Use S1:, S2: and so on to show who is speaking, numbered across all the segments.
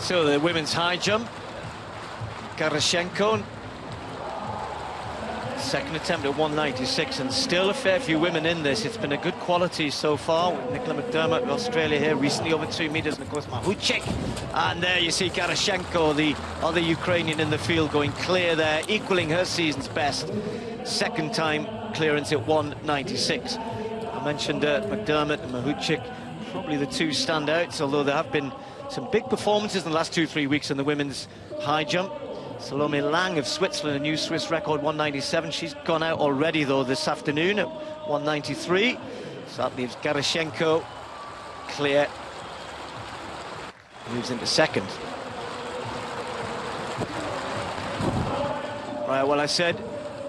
S1: So the women's high jump, Gerashchenko, second attempt at 196, and still a fair few women in this. It's been a good quality so far. Nicola McDermott of Australia here recently over 2 meters, and of course Mahuchikh. And there you see Gerashchenko, the other Ukrainian in the field, going clear there, equaling her season's best. Second time clearance at 196. I mentioned McDermott and Mahuchikh, probably the two standouts, although there have been some big performances in the last 2-3 weeks in the women's high jump. Salome Lang of Switzerland, a new Swiss record, 197. She's gone out already, though, this afternoon at 193. So that leaves Gerashchenko clear. Moves into second. Right, well, I said,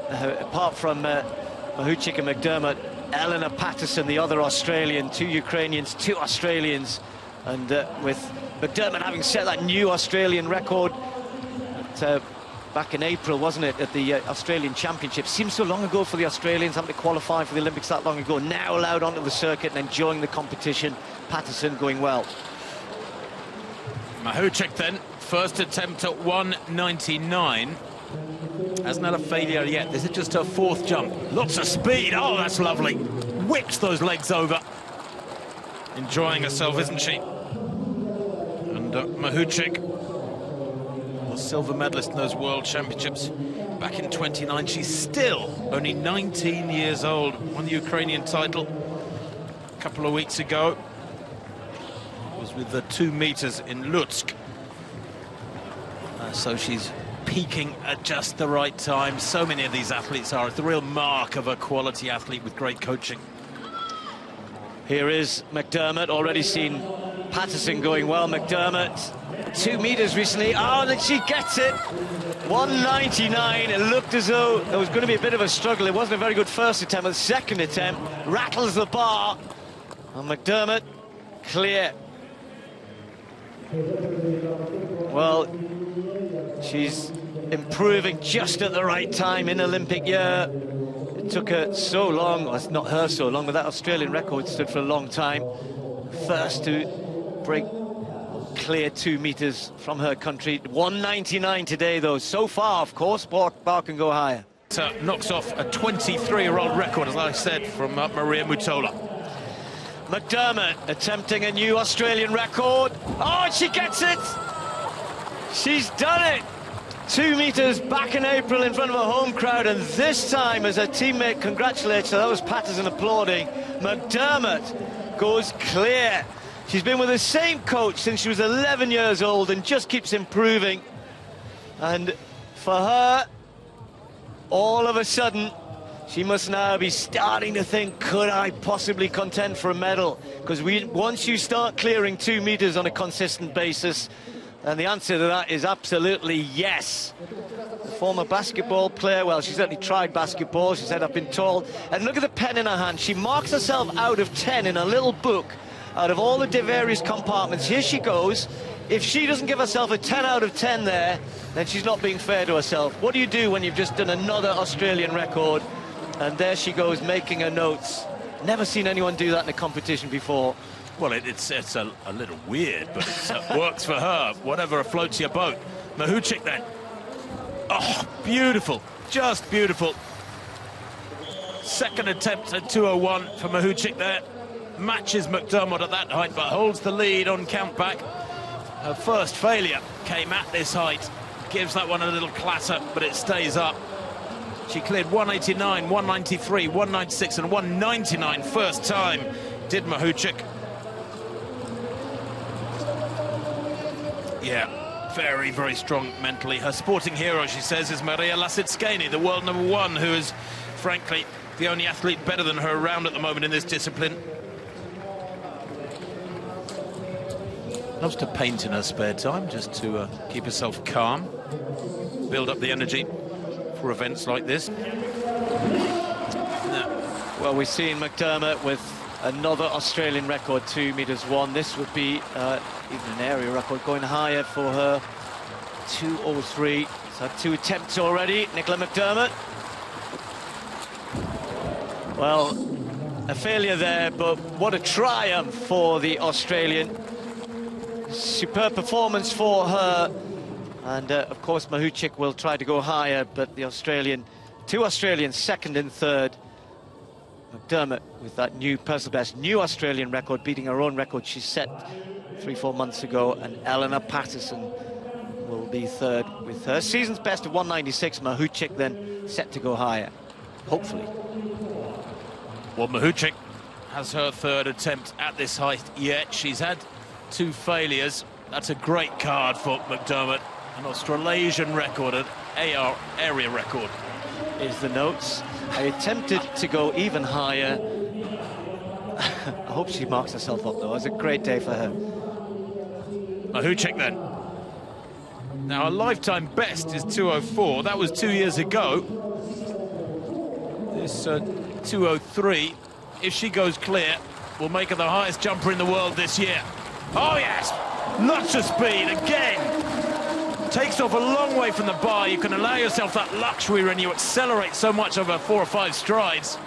S1: apart from Mahuchikh and McDermott, Iryna, Patterson, the other Australian, 2 Ukrainians, 2 Australians. And with McDermott having set that new Australian record back in April, wasn't it, at the Australian Championship. Seems so long ago for the Australians, having to qualify for the Olympics that long ago. Now allowed onto the circuit and enjoying the competition. Patterson going well.
S2: Mahuchikh then, first attempt at 199. Hasn't had a failure yet. This is just her 4th jump. Lots of speed. Oh, that's lovely. Whips those legs over. Enjoying herself, isn't she? And Mahuchikh, the silver medalist in those World Championships back in 29. She's still only 19 years old. Won the Ukrainian title a couple of weeks ago. It was with the 2 meters in Lutsk. So she's peaking at just the right time. So many of these athletes are. It's the real mark of a quality athlete with great coaching.
S1: Here is McDermott, already seen Patterson going well. McDermott, 2 meters recently. Oh, and then she gets it. 199. It looked as though there was going to be a bit of a struggle. It wasn't a very good first attempt, but the second attempt rattles the bar. And McDermott, clear. Well, she's improving just at the right time in Olympic year. It took her so long, well, it's not her so long, but that Australian record stood for a long time. First to break clear 2 meters from her country. 199 today, though. So far, of course, bar can go higher.
S2: Knocks off a 23-year-old record, as I said, from Maria Mutola.
S1: McDermott attempting a new Australian record. Oh, she gets it! She's done it! 2 meters back in April in front of a home crowd, and this time as her teammate congratulates her, that was Patterson applauding, McDermott goes clear. She's been with the same coach since she was 11 years old and just keeps improving. And for her, all of a sudden, she must now be starting to think, could I possibly contend for a medal? Because once you start clearing 2 meters on a consistent basis, and the answer to that is absolutely yes. The former basketball player, well, she's certainly tried basketball, she said, I've been told. And look at the pen in her hand. She marks herself out of 10 in a little book, out of all the various compartments. Here she goes. If she doesn't give herself a 10 out of 10 there, then she's not being fair to herself. What do you do when you've just done another Australian record? And there she goes, making her notes. Never seen anyone do that in a competition before.
S2: Well, it's a little weird, but it works for her. Whatever floats your boat. Mahuchikh then. Oh, beautiful. Just beautiful. Second attempt at 201 for Mahuchikh there. Matches McDermott at that height, but holds the lead on countback. Her first failure came at this height. Gives that one a little clatter, but it stays up. She cleared 189, 193, 196, and 199 first time. Did Mahuchikh. Yeah, very, very strong mentally. Her sporting hero, she says, is Maria Lasitskani, the world #1, who is, frankly, the only athlete better than her around at the moment in this discipline. Loves to paint in her spare time, just to keep herself calm, build up the energy for events like this.
S1: Well, we've seen McDermott with another Australian record, 2 meters 1. This would be even an area record, going higher for her. 2:03. She's had 2 attempts already. Nicola McDermott. Well, a failure there, but what a triumph for the Australian. superb performance for her. And of course Mahuchikh will try to go higher, but the two Australians, second and third. McDermott with that new personal best, new Australian record, beating her own record she set 3-4 months ago, and Iryna Patterson will be third with her season's best of 196. Mahuchikh then set to go higher, hopefully.
S2: Well, Mahuchikh has her third attempt at this height yet. She's had 2 failures. That's a great card for McDermott. An Australasian record, an AR area record.
S1: Is the notes. I attempted to go even higher. I hope she marks herself up though. It was a great day for her.
S2: Mahuchikh then. Now, a lifetime best is 2:04. That was 2 years ago. This 2:03, if she goes clear, will make her the highest jumper in the world this year. Oh yes, lots of speed again. Takes off a long way from the bar. You can allow yourself that luxury when you accelerate so much over 4 or 5 strides.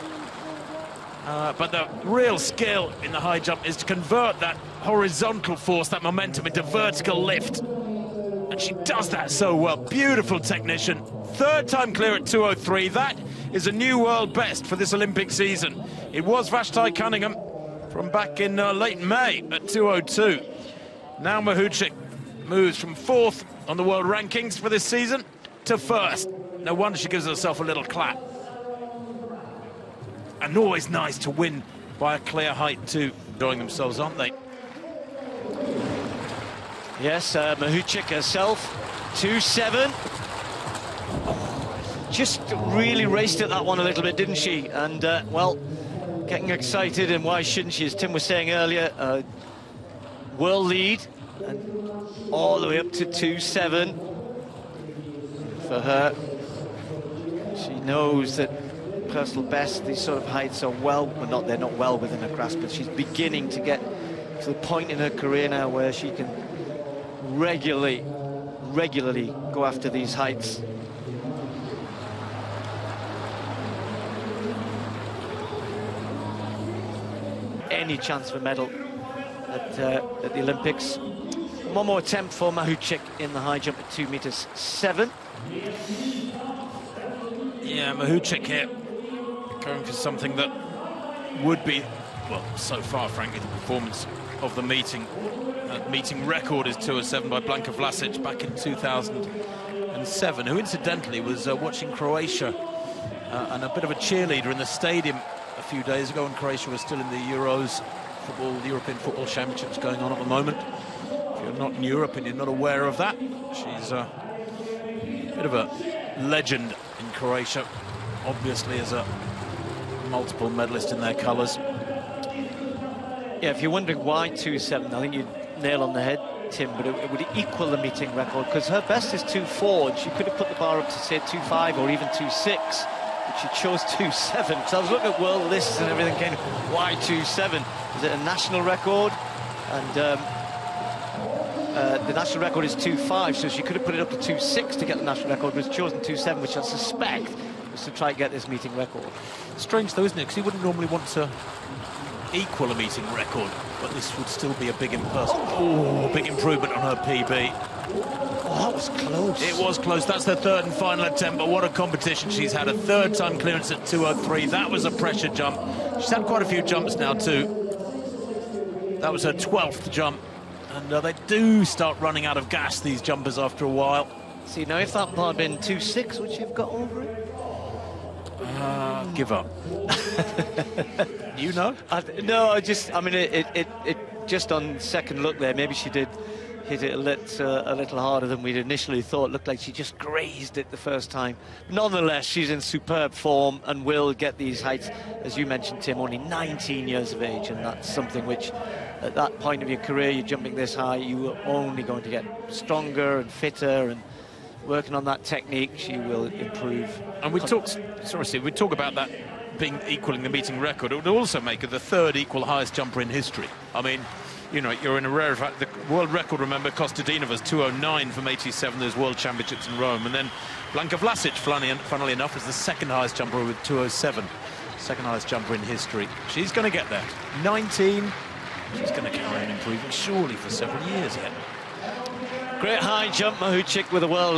S2: But the real skill in the high jump is to convert that horizontal force, that momentum, into vertical lift. And she does that so well. Beautiful technician. Third time clear at 2:03. That is a new world best for this Olympic season. It was Vashti Cunningham from back in late May at 2:02. Now Mahuchikh moves from 4th on the world rankings for this season to 1st. No wonder she gives herself a little clap. And always nice to win by a clear height too. Enjoying themselves, aren't they?
S1: Yes, Mahuchikh herself, 2:07. Just really raced at that one a little bit, didn't she? And, well, getting excited, and why shouldn't she? As Tim was saying earlier, world lead, and all the way up to 2:07 for her. She knows that personal best, these sort of heights are they're not well within her grasp, but she's beginning to get to the point in her career now where she can regularly go after these heights. Any chance for medal at the Olympics. One more attempt for Mahuchikh in the high jump at 2.07 meters.
S2: Yeah, Mahuchikh here going for something that would be, well, so far, frankly, the performance of the meeting. Meeting record is 2:07 by Blanka Vlasic back in 2007, who incidentally was watching Croatia and a bit of a cheerleader in the stadium a few days ago when Croatia was still in the Euros football, the European Football Championships going on at the moment. If you're not in Europe and you're not aware of that, she's a bit of a legend in Croatia, obviously as a multiple medalist in their colours.
S1: Yeah, if you're wondering why 2.07, I think you nail on the head, Tim, but it would equal the meeting record, because her best is 2.4, and she could have put the bar up to, say, 2.5 or even 2.6, but she chose 2.7. So I was looking at world lists and everything, kind of, why 2.7? Is it a national record? And the national record is 2.5, so she could have put it up to 2.6 to get the national record, but it's chosen 2.7, which I suspect was to try and get this meeting record.
S2: Strange though, isn't it? Because you wouldn't normally want to equal a meeting record, but this would still be a big big improvement on her PB.
S1: Oh, that was close.
S2: It was close. That's the third and final attempt, but what a competition she's had. A third time clearance at 2:03. That was a pressure jump. She's had quite a few jumps now too. That was her 12th jump, and they do start running out of gas, these jumpers, after a while.
S1: See, now if that bar had been 2.6, would she have got over it?
S2: Give up. You know?
S1: No, I mean, it just on second look there, maybe she did hit it a little harder than we'd initially thought. Looked like she just grazed it the first time. Nonetheless, she's in superb form and will get these heights. As you mentioned, Tim, only 19 years of age, and that's something which, at that point of your career, you're jumping this high, you are only going to get stronger and fitter, and working on that technique, she will improve.
S2: And we talk about that being equaling the meeting record. It would also make her the third equal highest jumper in history. I mean, you know, you're in a rare fact. The world record, remember, Kostadinova's 2:09 from 87. There's World Championships in Rome, and then Blanka Vlasic, funnily enough, is the second highest jumper with 2:07. Second highest jumper in history. She's going to get there. 19, She's going to carry on improving, surely, for several years yet.
S1: Great high jump, Mahuchikh with a world